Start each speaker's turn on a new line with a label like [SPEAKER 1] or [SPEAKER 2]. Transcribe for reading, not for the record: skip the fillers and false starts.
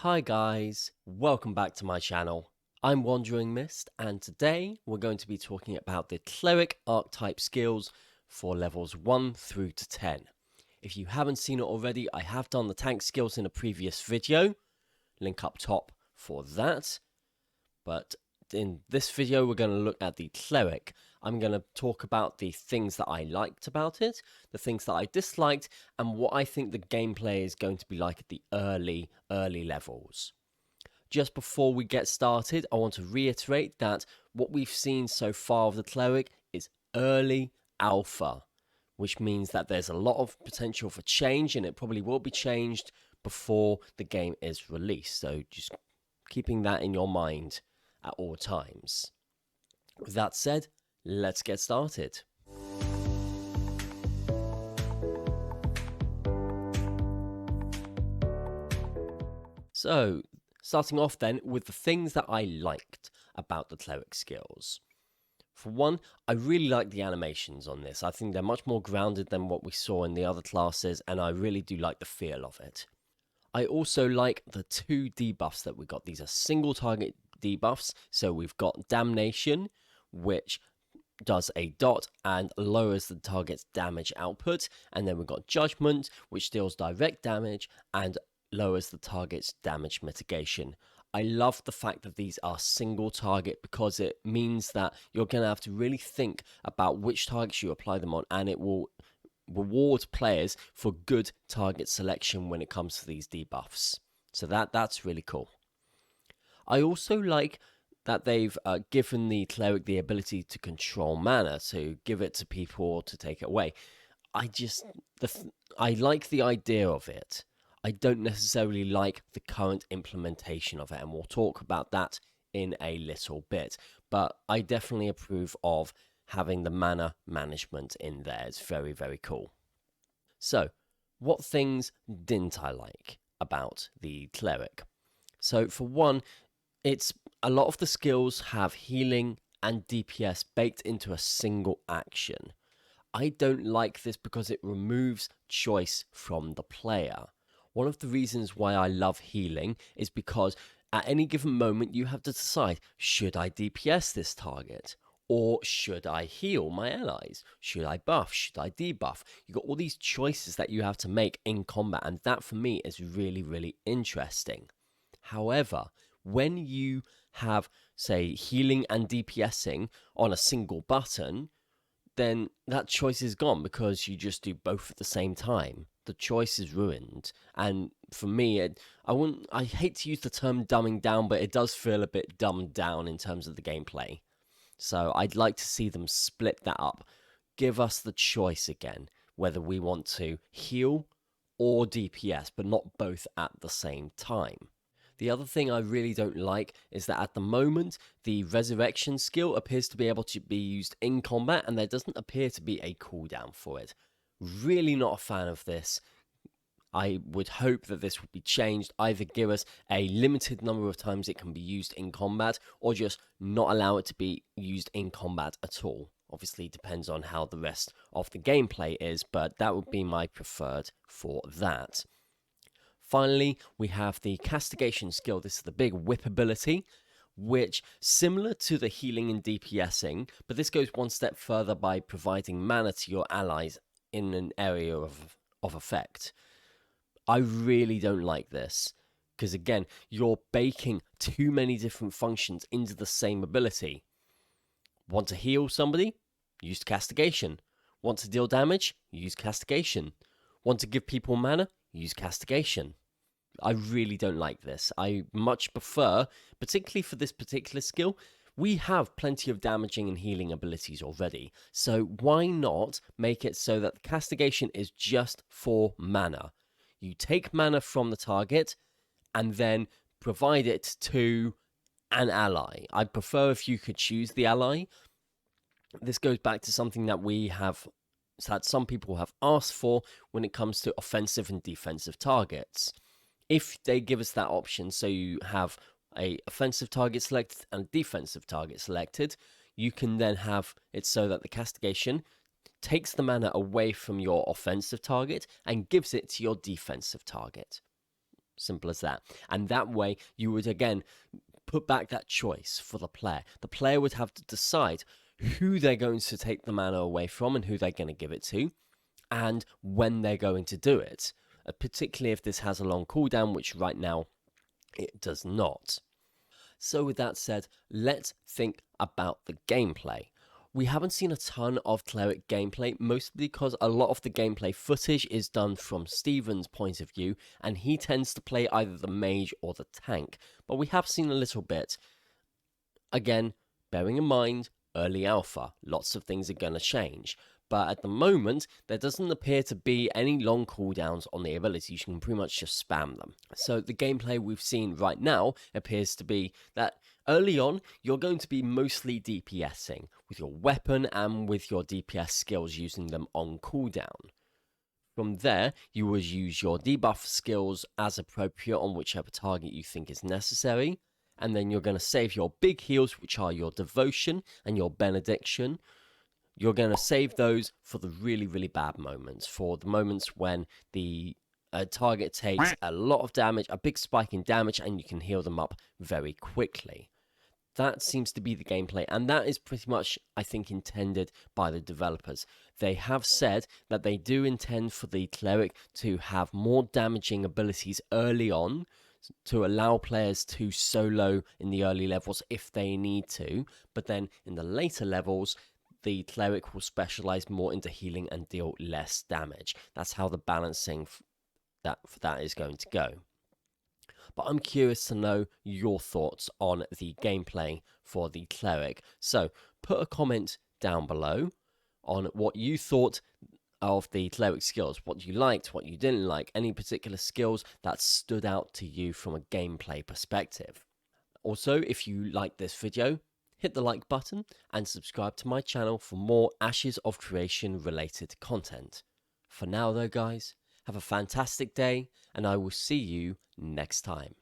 [SPEAKER 1] Hi guys, welcome back to my channel. I'm Wandering Mist, and today we're going to be talking about the Cleric archetype skills for levels 1 through to 10. If you haven't seen it already, I have done the tank skills in a previous video, link up top for that. But in this video we're going to look at the Cleric. I'm going to talk about the things that I liked about it, the things that I disliked, and what I think the gameplay is going to be like at the early levels. Just before we get started, I want to reiterate that what we've seen so far of the Cleric is early alpha, which means that there's a lot of potential for change, and it probably will be changed before the game is released. So just keeping that in your mind at all times. With that said, let's get started. So, starting off then with the things that I liked about the Cleric skills. For one, I really like the animations on this. I think they're much more grounded than what we saw in the other classes, and I really do like the feel of it. I also like the two debuffs that we got. These are single target debuffs. So we've got Damnation, which does a dot and lowers the target's damage output. And then we've got Judgment, which deals direct damage and lowers the target's damage mitigation. I love the fact that these are single target because it means that you're going to have to really think about which targets you apply them on, and it will reward players for good target selection when it comes to these debuffs. So that's really cool. I also like that they've given the Cleric the ability to control mana, so give it to people or to take it away. I like the idea of it. I don't necessarily like the current implementation of it, and we'll talk about that in a little bit. But I definitely approve of having the mana management in there. It's very, very cool. So, what things didn't I like about the Cleric? So, for one, it's a lot of the skills have healing and DPS baked into a single action. I don't like this because it removes choice from the player. One of the reasons why I love healing is because at any given moment you have to decide, should I DPS this target? Or should I heal my allies? Should I buff? Should I debuff? You've got all these choices that you have to make in combat, and that for me is really, really interesting. However, when you have, say, healing and DPSing on a single button, then that choice is gone because you just do both at the same time. The choice is ruined, and for me, I hate to use the term dumbing down, but it does feel a bit dumbed down in terms of the gameplay. So I'd like to see them split that up. Give us the choice again, whether we want to heal or DPS, but not both at the same time. The other thing I really don't like is that at the moment, the resurrection skill appears to be able to be used in combat, and there doesn't appear to be a cooldown for it. Really not a fan of this. I would hope that this would be changed, either give us a limited number of times it can be used in combat, or just not allow it to be used in combat at all. Obviously, it depends on how the rest of the gameplay is, but that would be my preferred for that. Finally, we have the castigation skill. This is the big whip ability, which, similar to the healing and DPSing, but this goes one step further by providing mana to your allies in an area of effect. I really don't like this, because again, you're baking too many different functions into the same ability. Want to heal somebody? Use castigation. Want to deal damage? Use castigation. Want to give people mana? Use castigation. I really don't like this. I much prefer, particularly for this particular skill, we have plenty of damaging and healing abilities already. So why not make it so that the castigation is just for mana? You take mana from the target and then provide it to an ally. I'd prefer if you could choose the ally. This goes back to something that that some people have asked for when it comes to offensive and defensive targets. If they give us that option, so you have a offensive target selected and a defensive target selected, you can then have it so that the castigation takes the mana away from your offensive target and gives it to your defensive target. Simple as that. And that way, you would again put back that choice for the player. The player would have to decide who they're going to take the mana away from and who they're going to give it to, and when they're going to do it, particularly if this has a long cooldown, which right now it does not. So with that said, let's think about the gameplay. We haven't seen a ton of Cleric gameplay, mostly because a lot of the gameplay footage is done from Steven's point of view, and he tends to play either the mage or the tank, but we have seen a little bit. Again, bearing in mind, early alpha, lots of things are going to change. But at the moment, there doesn't appear to be any long cooldowns on the abilities. You can pretty much just spam them. So the gameplay we've seen right now appears to be that early on, you're going to be mostly DPSing with your weapon and with your DPS skills, using them on cooldown. From there, you would use your debuff skills as appropriate on whichever target you think is necessary. And then you're going to save your big heals, which are your Devotion and your Benediction. You're going to save those for the really, really bad moments, for the moments when the target takes a lot of damage, a big spike in damage, and you can heal them up very quickly. That seems to be the gameplay, and that is pretty much, I think, intended by the developers. They have said that they do intend for the Cleric to have more damaging abilities early on, to allow players to solo in the early levels if they need to, but then in the later levels, the Cleric will specialize more into healing and deal less damage. That's how the balancing for that is going to go. But I'm curious to know your thoughts on the gameplay for the Cleric. So put a comment down below on what you thought of the Cleric skills, what you liked, what you didn't like, any particular skills that stood out to you from a gameplay perspective. Also, if you like this video, hit the like button and subscribe to my channel for more Ashes of Creation related content. For now though guys, have a fantastic day and I will see you next time.